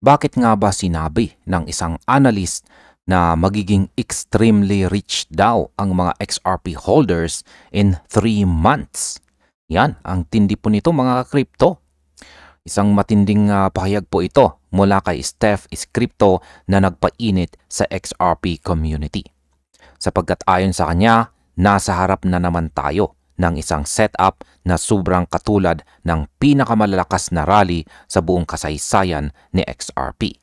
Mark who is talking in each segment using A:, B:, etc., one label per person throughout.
A: Bakit nga ba sinabi ng isang analyst na magiging extremely rich daw ang mga XRP holders in 3 months? Yan, ang tindi po nito mga crypto. Isang matinding pahayag po ito mula kay Steph is Crypto na nagpainit sa XRP community. Sapagkat ayon sa kanya, nasa harap na naman tayo ng isang setup na sobrang katulad ng pinakamalalakas na rally sa buong kasaysayan ni XRP.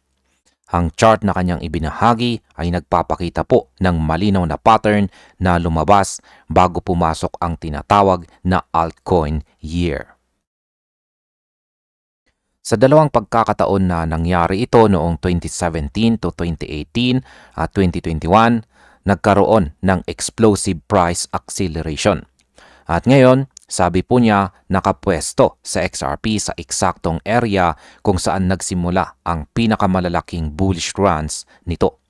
A: Ang chart na kanyang ibinahagi ay nagpapakita po ng malinaw na pattern na lumabas bago pumasok ang tinatawag na altcoin year. Sa dalawang pagkakataon na nangyari ito noong 2017 to 2018 at 2021, nagkaroon ng explosive price acceleration. At ngayon, sabi po niya, nakapwesto sa XRP sa eksaktong area kung saan nagsimula ang pinakamalalaking bullish runs nito.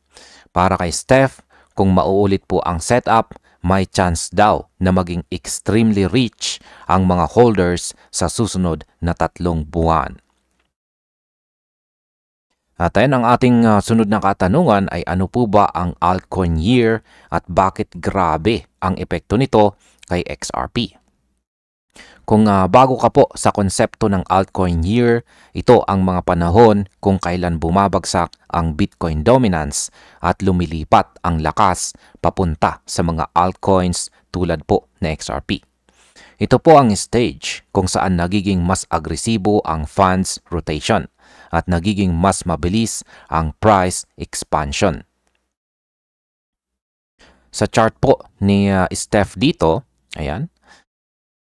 A: Para kay Steph, kung mauulit po ang setup, may chance daw na maging extremely rich ang mga holders sa susunod na 3 buwan. At ayan, ang ating sunod na katanungan ay ano po ba ang altcoin year at bakit grabe ang epekto nito kay XRP? Kung bago ka po sa konsepto ng altcoin year, ito ang mga panahon kung kailan bumabagsak ang Bitcoin dominance at lumilipat ang lakas papunta sa mga altcoins tulad po na XRP. Ito po ang stage kung saan nagiging mas agresibo ang funds rotation at nagiging mas mabilis ang price expansion. Sa chart po ni Steph dito, ayan,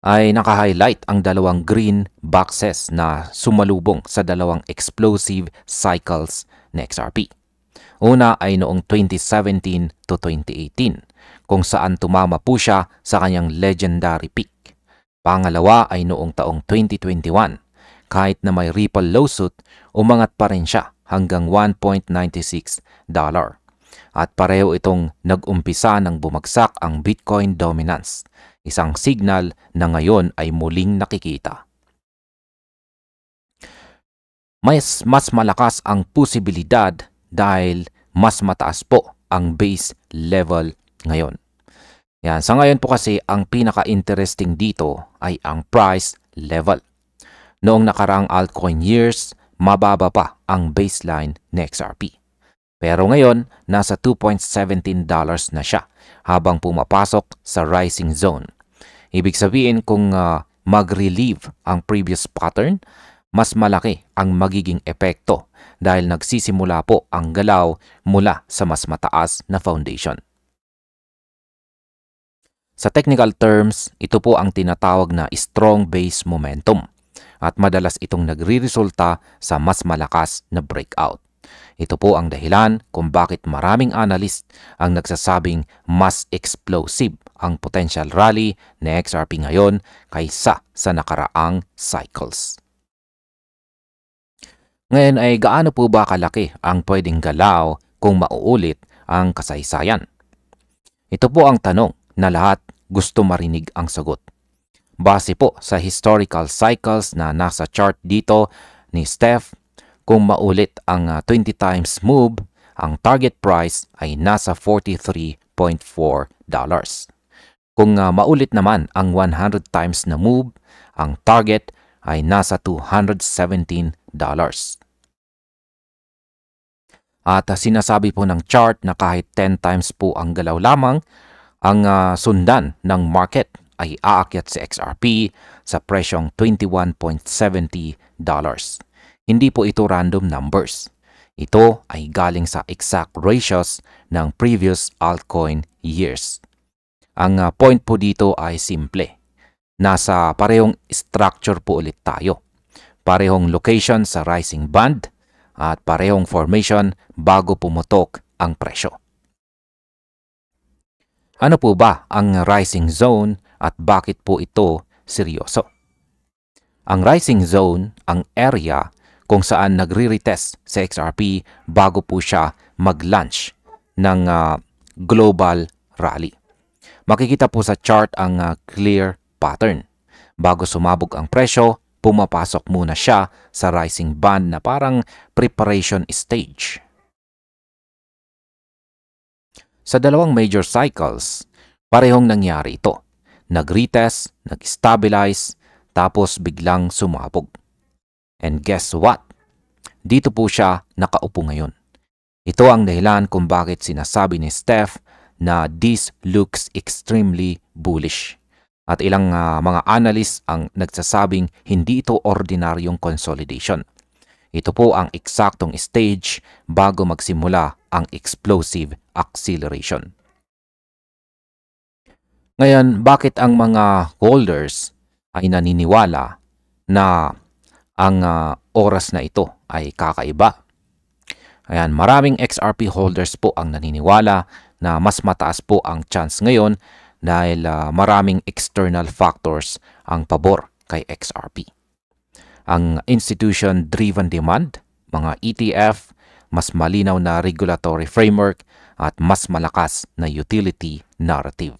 A: ay naka-highlight ang dalawang green boxes na sumalubong sa dalawang explosive cycles ng XRP. Una ay noong 2017 to 2018, kung saan tumama po siya sa kanyang legendary peak. Pangalawa ay noong taong 2021, kahit na may Ripple lawsuit, umangat pa rin siya hanggang $1.96. At pareho itong nag-umpisa ng bumagsak ang Bitcoin dominance, isang signal na ngayon ay muling nakikita. Mas malakas ang posibilidad dahil mas mataas po ang base level ngayon. Yan, sa ngayon po kasi ang pinaka-interesting dito ay ang price level. Noong nakaraang altcoin years, mababa pa ang baseline ng XRP. Pero ngayon, nasa $2.17 na siya habang pumapasok sa rising zone. Ibig sabihin kung mag-relieve ang previous pattern, mas malaki ang magiging epekto dahil nagsisimula po ang galaw mula sa mas mataas na foundation. Sa technical terms, ito po ang tinatawag na strong base momentum at madalas itong nagre-resulta sa mas malakas na breakout. Ito po ang dahilan kung bakit maraming analyst ang nagsasabing mas explosive ang potential rally na XRP ngayon kaysa sa nakaraang cycles. Ngayon ay gaano po ba kalaki ang pwedeng galaw kung mauulit ang kasaysayan? Ito po ang tanong na lahat gusto marinig ang sagot. Base po sa historical cycles na nasa chart dito ni Steph, kung maulit ang 20 times move, ang target price ay nasa $43.4. Kung maulit naman ang 100 times na move, ang target ay nasa $217. At sinasabi po ng chart na kahit 10 times po ang galaw lamang, ang sundan ng market ay aakyat sa XRP sa presyong $21.70. Hindi po ito random numbers. Ito ay galing sa exact ratios ng previous altcoin years. Ang point po dito ay simple. Nasa parehong structure po ulit tayo. Parehong location sa rising band at parehong formation bago pumutok ang presyo. Ano po ba ang rising zone at bakit po ito seryoso? Ang rising zone, ang area kung saan nagre-retest sa XRP bago po siya mag-launch ng global rally. Makikita po sa chart ang clear pattern. Bago sumabog ang presyo, pumapasok muna siya sa rising band na parang preparation stage. Sa dalawang major cycles, parehong nangyari ito. Nag-retest, nag-stabilize, tapos biglang sumabog. And guess what? Dito po siya nakaupo ngayon. Ito ang dahilan kung bakit sinasabi ni Steph na this looks extremely bullish. At ilang mga analysts ang nagsasabing hindi ito ordinaryong consolidation. Ito po ang eksaktong stage bago magsimula ang explosive acceleration. Ngayon, bakit ang mga holders ay naniniwala na ang oras na ito ay kakaiba? Ayan, maraming XRP holders po ang naniniwala na mas mataas po ang chance ngayon dahil maraming external factors ang pabor kay XRP. Ang institution-driven demand, mga ETF, mas malinaw na regulatory framework at mas malakas na utility narrative.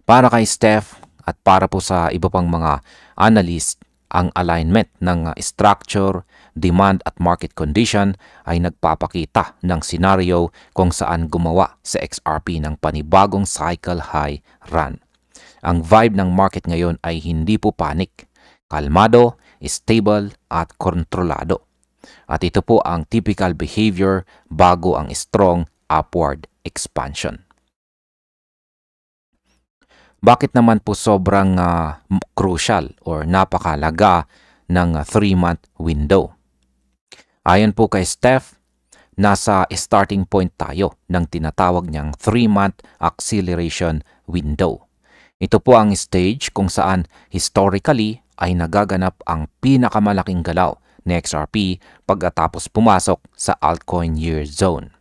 A: Para kay Steph at para po sa iba pang mga analyst, ang alignment ng structure, demand at market condition ay nagpapakita ng senaryo kung saan gumawa sa XRP ng panibagong cycle high run. Ang vibe ng market ngayon ay hindi po panic, kalmado, stable at kontrolado. At ito po ang typical behavior bago ang strong upward expansion. Bakit naman po sobrang crucial or napakalaga ng 3-month window? Ayon po kay Steph, nasa starting point tayo ng tinatawag niyang 3-month acceleration window. Ito po ang stage kung saan historically ay nagaganap ang pinakamalaking galaw ni XRP pagkatapos pumasok sa altcoin year zone.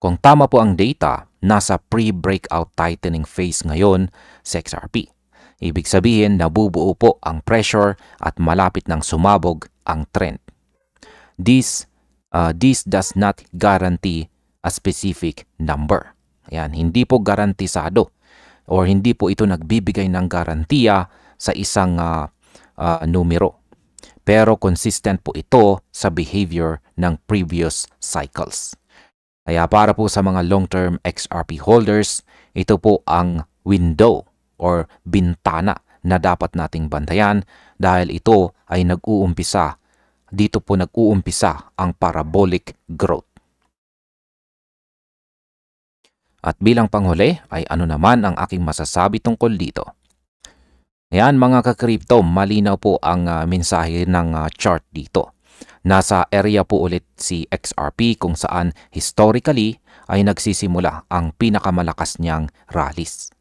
A: Kung tama po ang data, nasa pre-breakout tightening phase ngayon sa XRP. Ibig sabihin, nabubuo po ang pressure at malapit ng sumabog ang trend. This does not guarantee a specific number. Ayan, hindi po garantisado or hindi po ito nagbibigay ng garantiya sa isang numero. Pero consistent po ito sa behavior ng previous cycles. Kaya para po sa mga long-term XRP holders, ito po ang window or bintana na dapat nating bantayan dahil ito ay dito po nag-uumpisa ang parabolic growth. At bilang panghuli ay ano naman ang aking masasabi tungkol dito? Ayan mga ka-crypto, malinaw po ang mensahe ng chart dito. Nasa area po ulit si XRP kung saan historically ay nagsisimula ang pinakamalakas niyang rallies.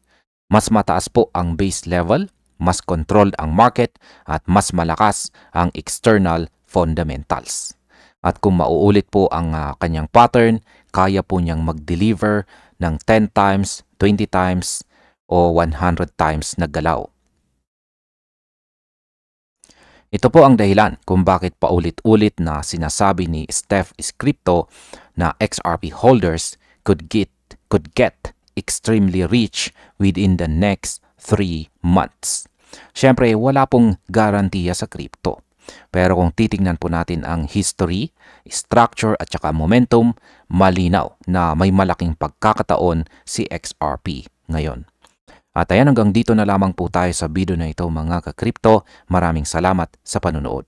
A: Mas mataas po ang base level, mas controlled ang market at mas malakas ang external fundamentals. At kung mauulit po ang kanyang pattern, kaya po niyang mag-deliver ng 10 times, 20 times o 100 times na galaw. Ito po ang dahilan kung bakit paulit-ulit na sinasabi ni Steph Crypto na XRP holders could get extremely rich within the next 3 months. Siyempre, wala pong garantiya sa crypto. Pero kung titingnan po natin ang history, structure at saka momentum, malinaw na may malaking pagkakataon si XRP ngayon. At ayan, hanggang dito na lamang po tayo sa video na ito mga ka-crypto. Maraming salamat sa panunood.